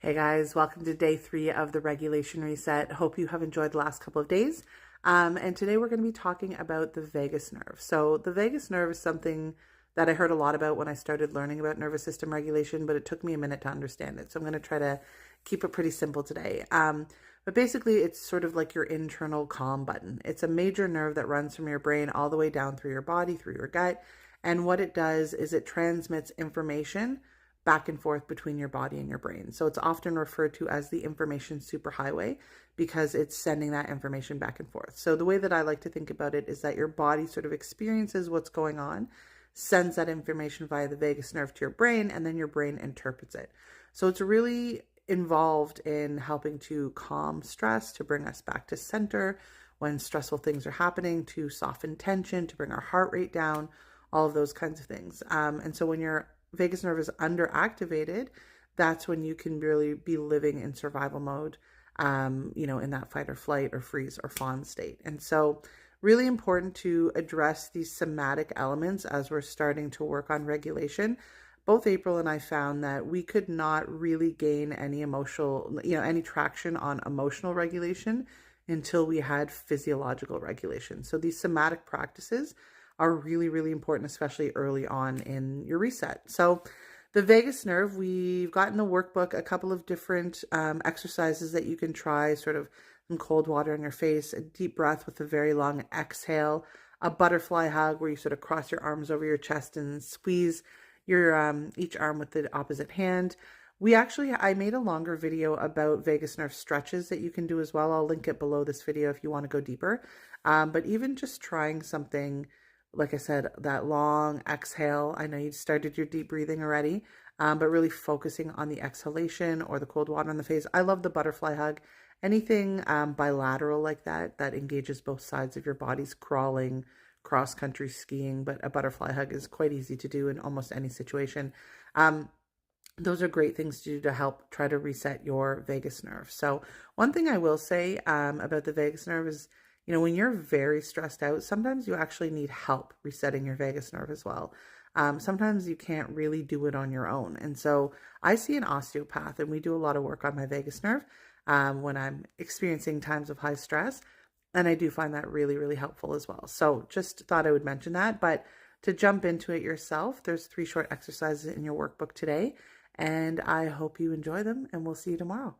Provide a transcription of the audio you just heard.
Hey guys, welcome to day 3 of the regulation reset. Hope you have enjoyed the last couple of days. And today we're going to be talking about the vagus nerve. So the vagus nerve is something that I heard a lot about when I started learning about nervous system regulation, but it took me a minute to understand it. So I'm going to try to keep it pretty simple today. But basically, it's sort of like your internal calm button. It's a major nerve that runs from your brain all the way down through your body, through your gut. And what it does is it transmits information back and forth between your body and your brain. So it's often referred to as the information superhighway because it's sending that information back and forth. So the way that I like to think about it is that your body sort of experiences what's going on, sends that information via the vagus nerve to your brain, and then your brain interprets it. So it's really involved in helping to calm stress, to bring us back to center when stressful things are happening, to soften tension, to bring our heart rate down, all of those kinds of things. And so when your vagus nerve is underactivated, that's when you can really be living in survival mode, in that fight or flight or freeze or fawn state. And so really important to address these somatic elements as we're starting to work on regulation. Both April and I found that we could not really gain any any traction on emotional regulation until we had physiological regulation. So these somatic practices are really, really important, especially early on in your reset. So the vagus nerve, we've got in the workbook a couple of different exercises that you can try, sort of some cold water on your face, a deep breath with a very long exhale, a butterfly hug where you sort of cross your arms over your chest and squeeze your each arm with the opposite hand. I made a longer video about vagus nerve stretches that you can do as well. I'll link it below this video if you want to go deeper. But even just trying something, like I said, that long exhale. I know you started your deep breathing already, but really focusing on the exhalation or the cold water on the face. I love the butterfly hug. Anything bilateral like that engages both sides of your bodies, crawling, cross-country skiing, but a butterfly hug is quite easy to do in almost any situation. Those are great things to do to help try to reset your vagus nerve. So one thing I will say about the vagus nerve is, when you're very stressed out, sometimes you actually need help resetting your vagus nerve as well. Sometimes you can't really do it on your own. And so I see an osteopath, and we do a lot of work on my vagus nerve when I'm experiencing times of high stress. And I do find that really, really helpful as well. So just thought I would mention that. But to jump into it yourself, there's 3 short exercises in your workbook today. And I hope you enjoy them, and we'll see you tomorrow.